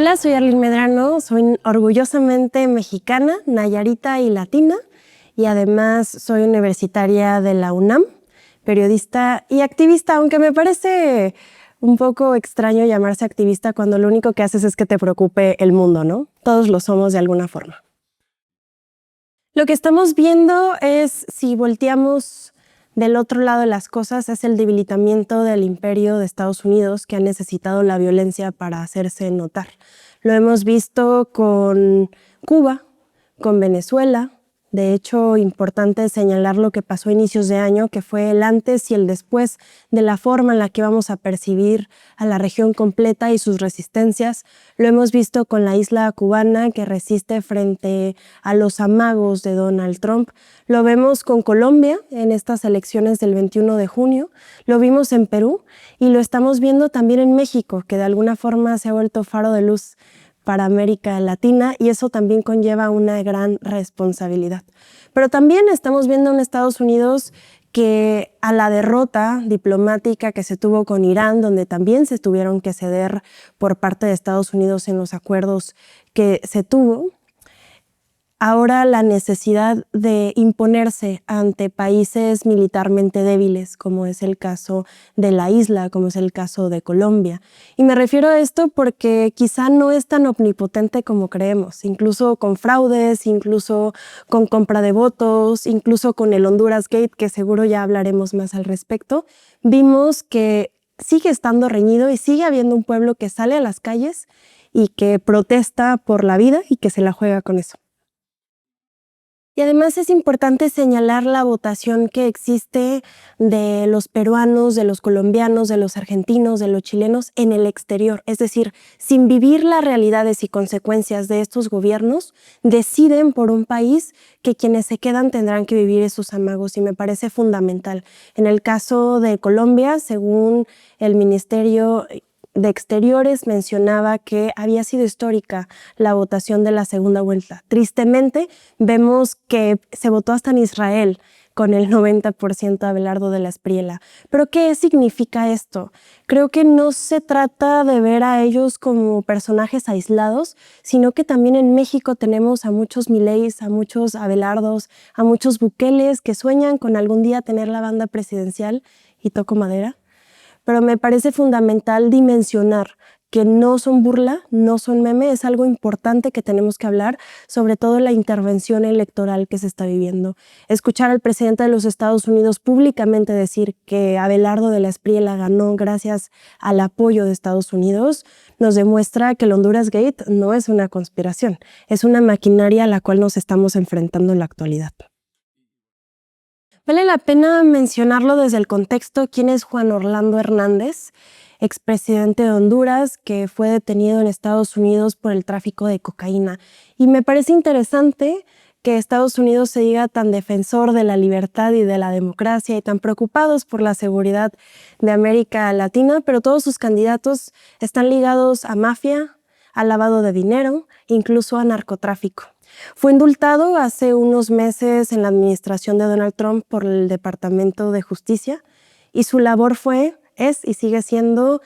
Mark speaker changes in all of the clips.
Speaker 1: Hola, soy Arlene Medrano, soy orgullosamente mexicana, nayarita y latina, y además soy universitaria de la UNAM, periodista y activista, aunque me parece un poco extraño llamarse activista cuando lo único que haces es que te preocupe el mundo, ¿no? Todos lo somos de alguna forma. Lo que estamos viendo es, si volteamos del otro lado de las cosas, es el debilitamiento del imperio de Estados Unidos, que ha necesitado la violencia para hacerse notar. Lo hemos visto con Cuba, con Venezuela. De hecho, importante señalar lo que pasó a inicios de año, que fue el antes y el después de la forma en la que vamos a percibir a la región completa y sus resistencias. Lo hemos visto con la isla cubana, que resiste frente a los amagos de Donald Trump. Lo vemos con Colombia en estas elecciones del 21 de junio. Lo vimos en Perú y lo estamos viendo también en México, que de alguna forma se ha vuelto faro de luz para América Latina, y eso también conlleva una gran responsabilidad. Pero también estamos viendo en Estados Unidos que a la derrota diplomática que se tuvo con Irán, donde también se tuvieron que ceder por parte de Estados Unidos en los acuerdos que se tuvo, ahora la necesidad de imponerse ante países militarmente débiles, como es el caso de la isla, como es el caso de Colombia. Y me refiero a esto porque quizá no es tan omnipotente como creemos, incluso con fraudes, incluso con compra de votos, incluso con el Honduras Gate, que seguro ya hablaremos más al respecto. Vimos que sigue estando reñido y sigue habiendo un pueblo que sale a las calles y que protesta por la vida y que se la juega con eso. Y además es importante señalar la votación que existe de los peruanos, de los colombianos, de los argentinos, de los chilenos en el exterior. Es decir, sin vivir las realidades y consecuencias de estos gobiernos, deciden por un país que quienes se quedan tendrán que vivir esos amagos, y me parece fundamental. En el caso de Colombia, según el Ministerio de Exteriores, mencionaba que había sido histórica la votación de la segunda vuelta. Tristemente, vemos que se votó hasta en Israel con el 90% Abelardo de la Espriella. ¿Pero qué significa esto? Creo que no se trata de ver a ellos como personajes aislados, sino que también en México tenemos a muchos Mileis, a muchos Abelardos, a muchos Bukeles que sueñan con algún día tener la banda presidencial, y toco madera. Pero me parece fundamental dimensionar que no son burla, no son meme, es algo importante que tenemos que hablar, sobre todo la intervención electoral que se está viviendo. Escuchar al presidente de los Estados Unidos públicamente decir que Abelardo de la Espriella ganó gracias al apoyo de Estados Unidos nos demuestra que el Honduras Gate no es una conspiración, es una maquinaria a la cual nos estamos enfrentando en la actualidad. Vale la pena mencionarlo desde el contexto. ¿Quién es Juan Orlando Hernández, expresidente de Honduras, que fue detenido en Estados Unidos por el tráfico de cocaína? Y me parece interesante que Estados Unidos se diga tan defensor de la libertad y de la democracia y tan preocupados por la seguridad de América Latina, pero todos sus candidatos están ligados a mafia, a lavado de dinero, incluso a narcotráfico. Fue indultado hace unos meses en la administración de Donald Trump por el Departamento de Justicia, y su labor es y sigue siendo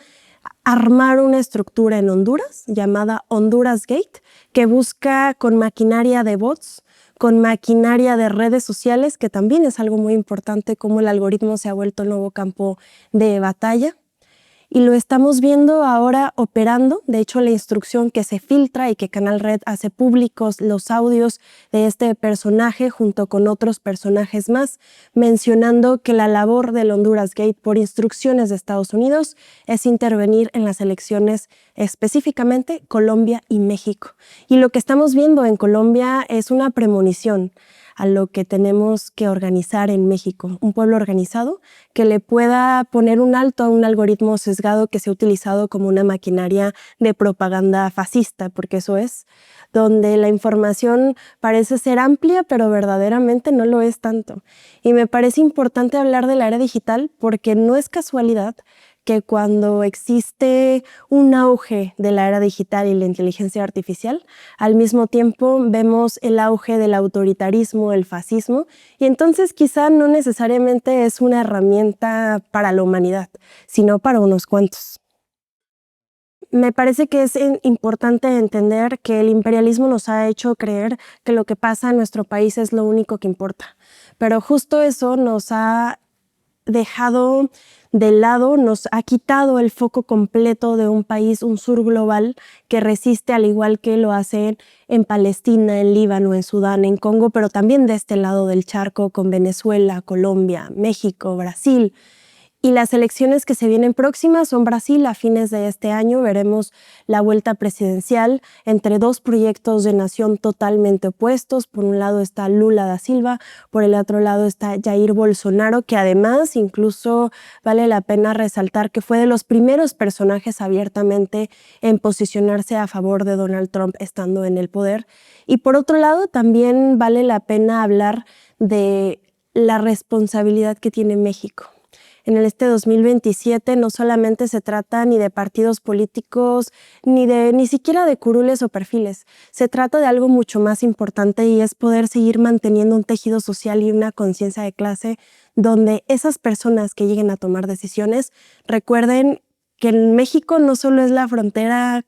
Speaker 1: armar una estructura en Honduras llamada Honduras Gate, que busca con maquinaria de bots, con maquinaria de redes sociales, que también es algo muy importante, cómo el algoritmo se ha vuelto el nuevo campo de batalla. Y lo estamos viendo ahora operando. De hecho, la instrucción que se filtra y que Canal Red hace públicos los audios de este personaje junto con otros personajes más, mencionando que la labor del Honduras Gate por instrucciones de Estados Unidos es intervenir en las elecciones, específicamente Colombia y México. Y lo que estamos viendo en Colombia es una premonición a lo que tenemos que organizar en México, un pueblo organizado que le pueda poner un alto a un algoritmo sesgado que se ha utilizado como una maquinaria de propaganda fascista, porque eso es, donde la información parece ser amplia, pero verdaderamente no lo es tanto. Y me parece importante hablar de la era digital porque no es casualidad que cuando existe un auge de la era digital y la inteligencia artificial, al mismo tiempo vemos el auge del autoritarismo, el fascismo, y entonces quizá no necesariamente es una herramienta para la humanidad, sino para unos cuantos. Me parece que es importante entender que el imperialismo nos ha hecho creer que lo que pasa en nuestro país es lo único que importa, pero justo eso nos ha dejado de lado, nos ha quitado el foco completo de un país, un sur global que resiste al igual que lo hacen en Palestina, en Líbano, en Sudán, en Congo, pero también de este lado del charco con Venezuela, Colombia, México, Brasil. Y las elecciones que se vienen próximas son Brasil. A fines de este año veremos la vuelta presidencial entre dos proyectos de nación totalmente opuestos. Por un lado está Lula da Silva, por el otro lado está Jair Bolsonaro, que además incluso vale la pena resaltar que fue de los primeros personajes abiertamente en posicionarse a favor de Donald Trump estando en el poder. Y por otro lado también vale la pena hablar de la responsabilidad que tiene México. En este 2027 no solamente se trata ni de partidos políticos, ni siquiera de curules o perfiles. Se trata de algo mucho más importante y es poder seguir manteniendo un tejido social y una conciencia de clase donde esas personas que lleguen a tomar decisiones recuerden que en México no solo es la frontera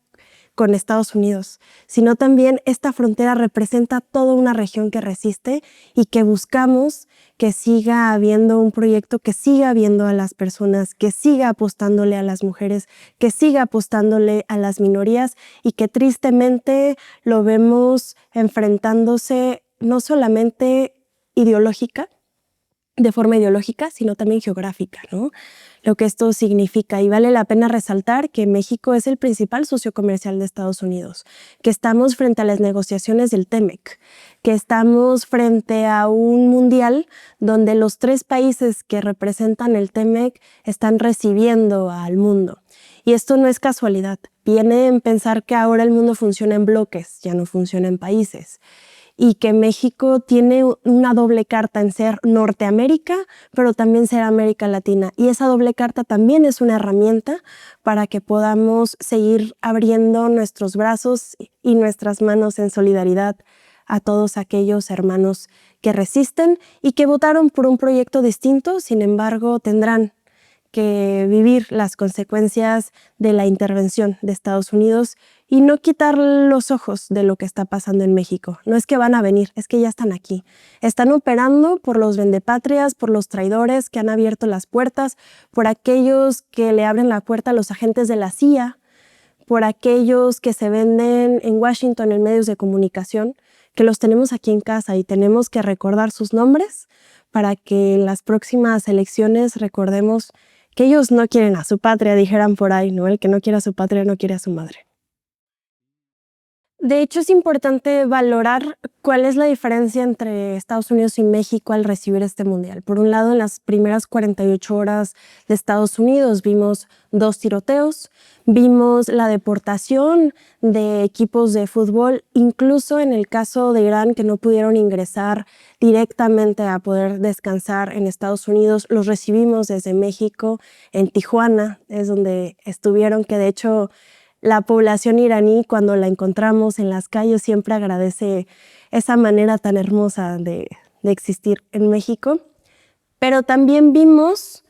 Speaker 1: con Estados Unidos, sino también esta frontera representa toda una región que resiste y que buscamos que siga habiendo un proyecto que siga viendo a las personas, que siga apostándole a las mujeres, que siga apostándole a las minorías y que tristemente lo vemos enfrentándose no solamente de forma ideológica, sino también geográfica, ¿no? Lo que esto significa. Y vale la pena resaltar que México es el principal socio comercial de Estados Unidos, que estamos frente a las negociaciones del TEMEC, que estamos frente a un mundial donde los 3 países que representan el TEMEC están recibiendo al mundo. Y esto no es casualidad. Viene en pensar que ahora el mundo funciona en bloques, ya no funciona en países. Y que México tiene una doble carta en ser Norteamérica, pero también ser América Latina. Y esa doble carta también es una herramienta para que podamos seguir abriendo nuestros brazos y nuestras manos en solidaridad a todos aquellos hermanos que resisten y que votaron por un proyecto distinto, sin embargo, tendrán que vivir las consecuencias de la intervención de Estados Unidos y no quitar los ojos de lo que está pasando en México. No es que van a venir, es que ya están aquí. Están operando por los vendepatrias, por los traidores que han abierto las puertas, por aquellos que le abren la puerta a los agentes de la CIA, por aquellos que se venden en Washington en medios de comunicación, que los tenemos aquí en casa y tenemos que recordar sus nombres para que en las próximas elecciones recordemos que ellos no quieren a su patria, dijeran por ahí, ¿no? El que no quiere a su patria no quiere a su madre. De hecho, es importante valorar cuál es la diferencia entre Estados Unidos y México al recibir este mundial. Por un lado, en las primeras 48 horas de Estados Unidos vimos 2 tiroteos, vimos la deportación de equipos de fútbol, incluso en el caso de Irán, que no pudieron ingresar directamente a poder descansar en Estados Unidos, los recibimos desde México, en Tijuana, es donde estuvieron, que de hecho la población iraní, cuando la encontramos en las calles, siempre agradece esa manera tan hermosa de existir en México. Pero también vimos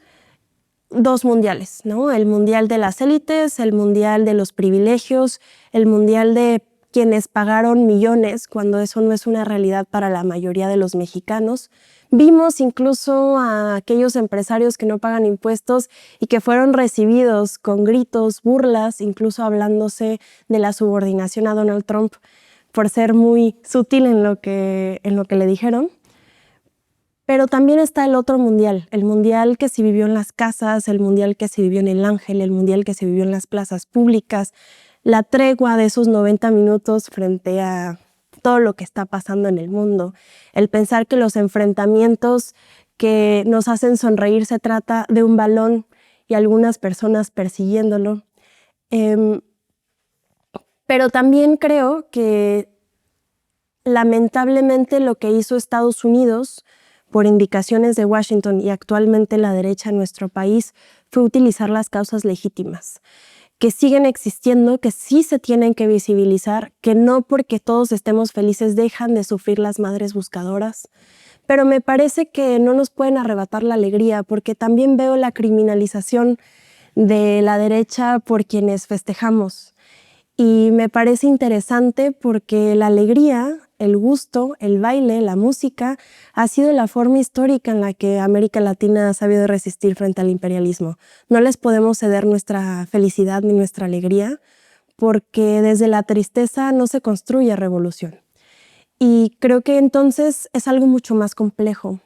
Speaker 1: 2 mundiales, ¿no? El mundial de las élites, el mundial de los privilegios, el mundial de quienes pagaron millones, cuando eso no es una realidad para la mayoría de los mexicanos. Vimos incluso a aquellos empresarios que no pagan impuestos y que fueron recibidos con gritos, burlas, incluso hablándose de la subordinación a Donald Trump por ser muy sutil en lo que le dijeron. Pero también está el otro mundial, el mundial que se vivió en las casas, el mundial que se vivió en el Ángel, el mundial que se vivió en las plazas públicas, la tregua de esos 90 minutos frente a todo lo que está pasando en el mundo, el pensar que los enfrentamientos que nos hacen sonreír se trata de un balón y algunas personas persiguiéndolo. Pero también creo que lamentablemente lo que hizo Estados Unidos por indicaciones de Washington y actualmente la derecha en nuestro país fue utilizar las causas legítimas, que siguen existiendo, que sí se tienen que visibilizar, que no porque todos estemos felices dejan de sufrir las madres buscadoras. Pero me parece que no nos pueden arrebatar la alegría, porque también veo la criminalización de la derecha por quienes festejamos. Y me parece interesante porque la alegría, el gusto, el baile, la música ha sido la forma histórica en la que América Latina ha sabido resistir frente al imperialismo. No les podemos ceder nuestra felicidad ni nuestra alegría porque desde la tristeza no se construye revolución. Y creo que entonces es algo mucho más complejo.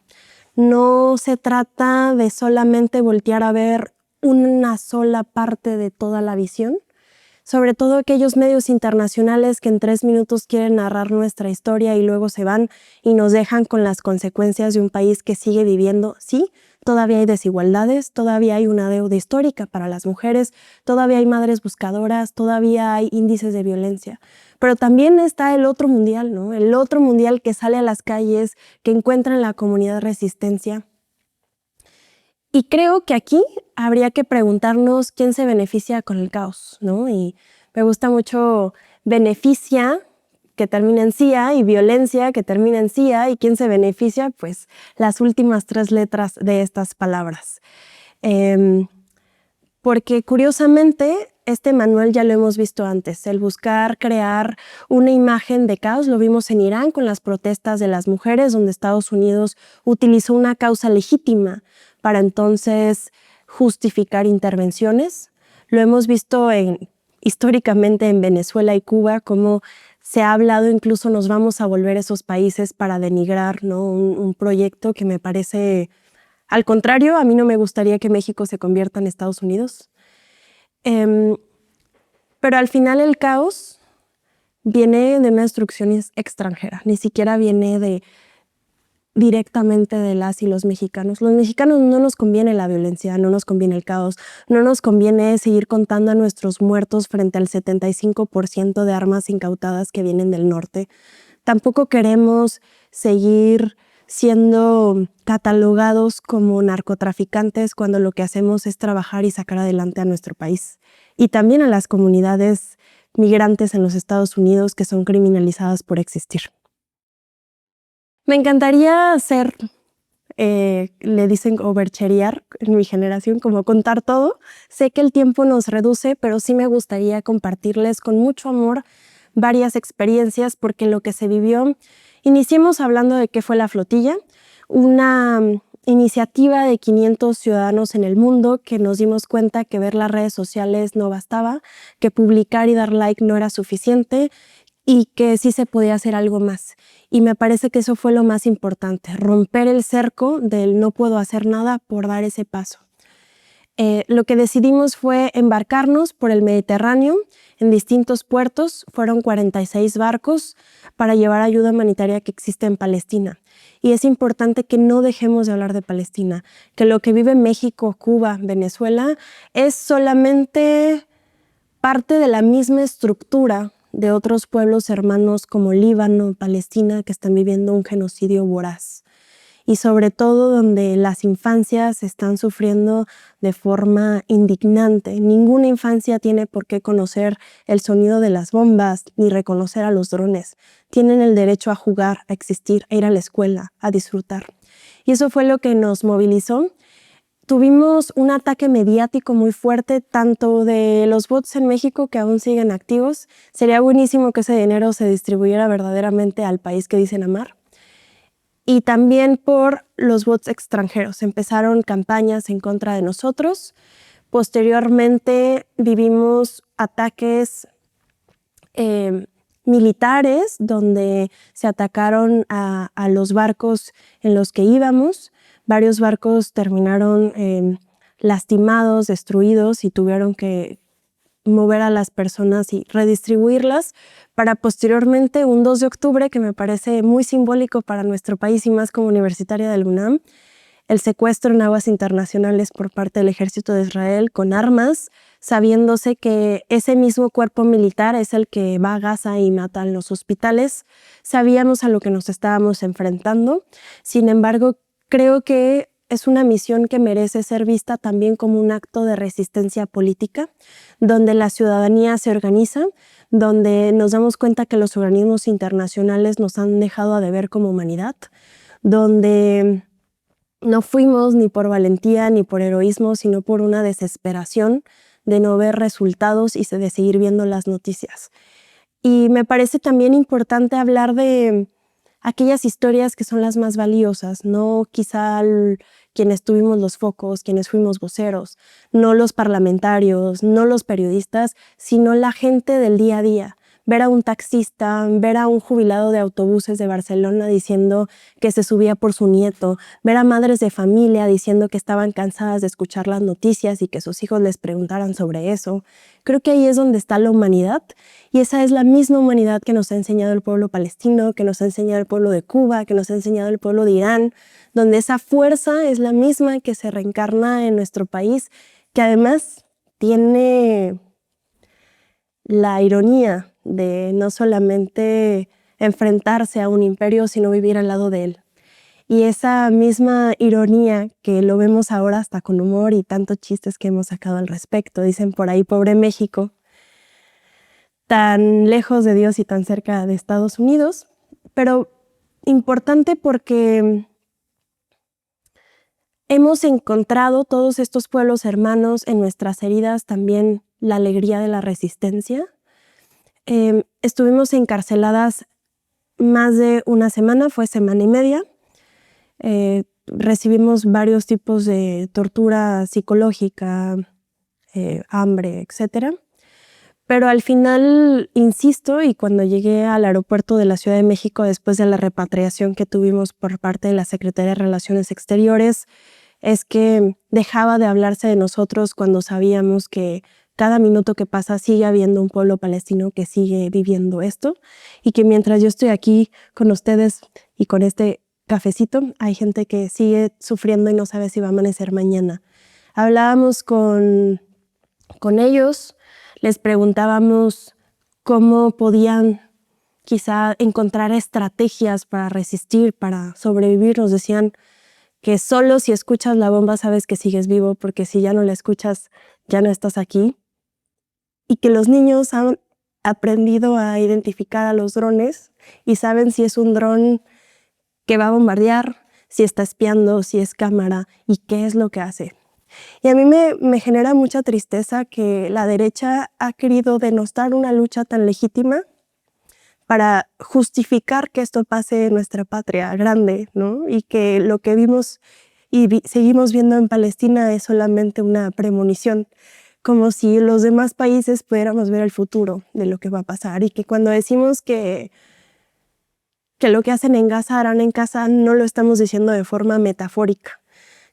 Speaker 1: No se trata de solamente voltear a ver una sola parte de toda la visión, sobre todo aquellos medios internacionales que en 3 minutos quieren narrar nuestra historia y luego se van y nos dejan con las consecuencias de un país que sigue viviendo. Sí, todavía hay desigualdades, todavía hay una deuda histórica para las mujeres, todavía hay madres buscadoras, todavía hay índices de violencia. Pero también está el otro mundial, ¿no? El otro mundial que sale a las calles, que encuentra en la comunidad resistencia. Y creo que aquí habría que preguntarnos quién se beneficia con el caos, ¿no? Y me gusta mucho beneficia, que termina en cia, y violencia, que termina en cia, y quién se beneficia, pues las últimas 3 letras de estas palabras. Porque curiosamente este manual ya lo hemos visto antes, el buscar crear una imagen de caos, lo vimos en Irán con las protestas de las mujeres, donde Estados Unidos utilizó una causa legítima para entonces justificar intervenciones. Lo hemos visto históricamente en Venezuela y Cuba, cómo se ha hablado, incluso nos vamos a volver esos países para denigrar, ¿no? un proyecto que me parece, al contrario, a mí no me gustaría que México se convierta en Estados Unidos. Pero al final el caos viene de una destrucción extranjera, ni siquiera viene directamente de las y los mexicanos. Los mexicanos no nos conviene la violencia, no nos conviene el caos, no nos conviene seguir contando a nuestros muertos frente al 75% de armas incautadas que vienen del norte. Tampoco queremos seguir siendo catalogados como narcotraficantes cuando lo que hacemos es trabajar y sacar adelante a nuestro país. Y también a las comunidades migrantes en los Estados Unidos que son criminalizadas por existir. Me encantaría ser, le dicen overcherear en mi generación, como contar todo. Sé que el tiempo nos reduce, pero sí me gustaría compartirles con mucho amor varias experiencias, porque lo que se vivió, iniciemos hablando de qué fue la flotilla, una iniciativa de 500 ciudadanos en el mundo que nos dimos cuenta que ver las redes sociales no bastaba, que publicar y dar like no era suficiente y que sí se podía hacer algo más. Y me parece que eso fue lo más importante, romper el cerco del no puedo hacer nada por dar ese paso. Lo que decidimos fue embarcarnos por el Mediterráneo en distintos puertos. Fueron 46 barcos para llevar ayuda humanitaria que existe en Palestina. Y es importante que no dejemos de hablar de Palestina, que lo que vive México, Cuba, Venezuela es solamente parte de la misma estructura de otros pueblos hermanos como Líbano, Palestina, que están viviendo un genocidio voraz. Y sobre todo donde las infancias están sufriendo de forma indignante. Ninguna infancia tiene por qué conocer el sonido de las bombas ni reconocer a los drones. Tienen el derecho a jugar, a existir, a ir a la escuela, a disfrutar. Y eso fue lo que nos movilizó. Tuvimos un ataque mediático muy fuerte, tanto de los bots en México que aún siguen activos. Sería buenísimo que ese dinero se distribuyera verdaderamente al país que dicen amar. Y también por los bots extranjeros. Empezaron campañas en contra de nosotros. Posteriormente vivimos ataques militares donde se atacaron a los barcos en los que íbamos. Varios barcos terminaron lastimados, destruidos y tuvieron que mover a las personas y redistribuirlas para posteriormente un 2 de octubre, que me parece muy simbólico para nuestro país y más como universitaria del UNAM, el secuestro en aguas internacionales por parte del ejército de Israel con armas, sabiéndose que ese mismo cuerpo militar es el que va a Gaza y mata en los hospitales. Sabíamos a lo que nos estábamos enfrentando. Sin embargo, creo que es una misión que merece ser vista también como un acto de resistencia política, donde la ciudadanía se organiza, donde nos damos cuenta que los organismos internacionales nos han dejado a deber como humanidad, donde No fuimos ni por valentía ni por heroísmo, sino por una desesperación de no ver resultados y de seguir viendo las noticias. Y me parece también importante hablar de aquellas historias que son las más valiosas, no quizá quienes tuvimos los focos, quienes fuimos voceros, no los parlamentarios, no los periodistas, sino la gente del día a día. Ver a un taxista, ver a un jubilado de autobuses de Barcelona diciendo que se subía por su nieto, ver a madres de familia diciendo que estaban cansadas de escuchar las noticias y que sus hijos les preguntaran sobre eso. Creo que ahí es donde está la humanidad, y esa es la misma humanidad que nos ha enseñado el pueblo palestino, que nos ha enseñado el pueblo de Cuba, que nos ha enseñado el pueblo de Irán, donde esa fuerza es la misma que se reencarna en nuestro país, que además tiene la ironía de no solamente enfrentarse a un imperio, sino vivir al lado de él. Y esa misma ironía que lo vemos ahora hasta con humor y tantos chistes que hemos sacado al respecto. Dicen por ahí, pobre México, tan lejos de Dios y tan cerca de Estados Unidos, pero importante porque hemos encontrado todos estos pueblos hermanos en nuestras heridas también la alegría de la resistencia. Estuvimos encarceladas más de una semana, fue semana y media. Recibimos varios tipos de tortura psicológica, hambre, etc. Pero al final, insisto, y cuando llegué al aeropuerto de la Ciudad de México después de la repatriación que tuvimos por parte de la Secretaría de Relaciones Exteriores, es que dejaba de hablarse de nosotros cuando sabíamos que cada minuto que pasa sigue habiendo un pueblo palestino que sigue viviendo esto, y que mientras yo estoy aquí con ustedes y con este cafecito, hay gente que sigue sufriendo y no sabe si va a amanecer mañana. Hablábamos con ellos, les preguntábamos cómo podían quizá encontrar estrategias para resistir, para sobrevivir. Nos decían que solo si escuchas la bomba sabes que sigues vivo, porque si ya no la escuchas, ya no estás aquí. Y que los niños han aprendido a identificar a los drones y saben si es un dron que va a bombardear, si está espiando, si es cámara y qué es lo que hace. Y a mí me genera mucha tristeza que la derecha ha querido denostar una lucha tan legítima para justificar que esto pase en nuestra patria grande, ¿no? Y que lo que vimos y seguimos viendo en Palestina es solamente una premonición, como si los demás países pudiéramos ver el futuro de lo que va a pasar, y que cuando decimos que lo que hacen en Gaza harán en casa, no lo estamos diciendo de forma metafórica.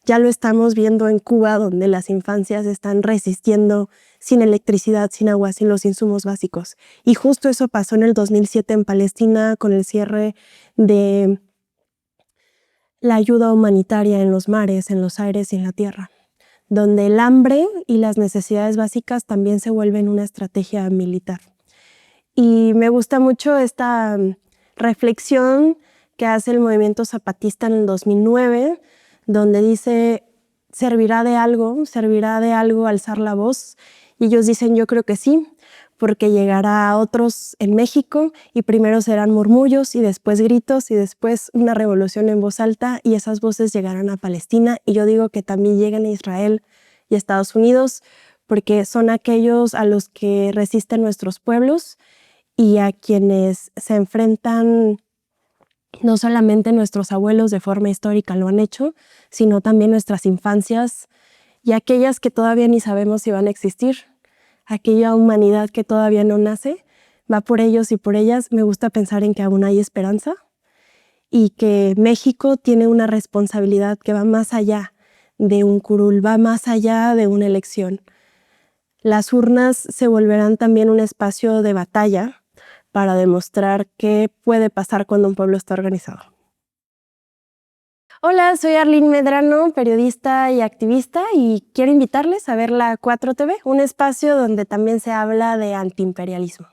Speaker 1: Ya lo estamos viendo en Cuba, donde las infancias están resistiendo sin electricidad, sin agua, sin los insumos básicos. Y justo eso pasó en el 2007 en Palestina con el cierre de la ayuda humanitaria en los mares, en los aires y en la tierra, donde el hambre y las necesidades básicas también se vuelven una estrategia militar. Y me gusta mucho esta reflexión que hace el movimiento zapatista en el 2009, donde dice, servirá de algo alzar la voz. Y ellos dicen, yo creo que sí, porque llegará a otros en México y primero serán murmullos y después gritos y después una revolución en voz alta, y esas voces llegarán a Palestina, y yo digo que también lleguen a Israel y a Estados Unidos, porque son aquellos a los que resisten nuestros pueblos y a quienes se enfrentan no solamente nuestros abuelos de forma histórica lo han hecho, sino también nuestras infancias y aquellas que todavía ni sabemos si van a existir. Aquella humanidad que todavía no nace, va por ellos y por ellas. Me gusta pensar en que aún hay esperanza y que México tiene una responsabilidad que va más allá de un curul, va más allá de una elección. Las urnas se volverán también un espacio de batalla para demostrar qué puede pasar cuando un pueblo está organizado. Hola, soy Arlene Medrano, periodista y activista, y quiero invitarles a ver La 4 TV, un espacio donde también se habla de antiimperialismo.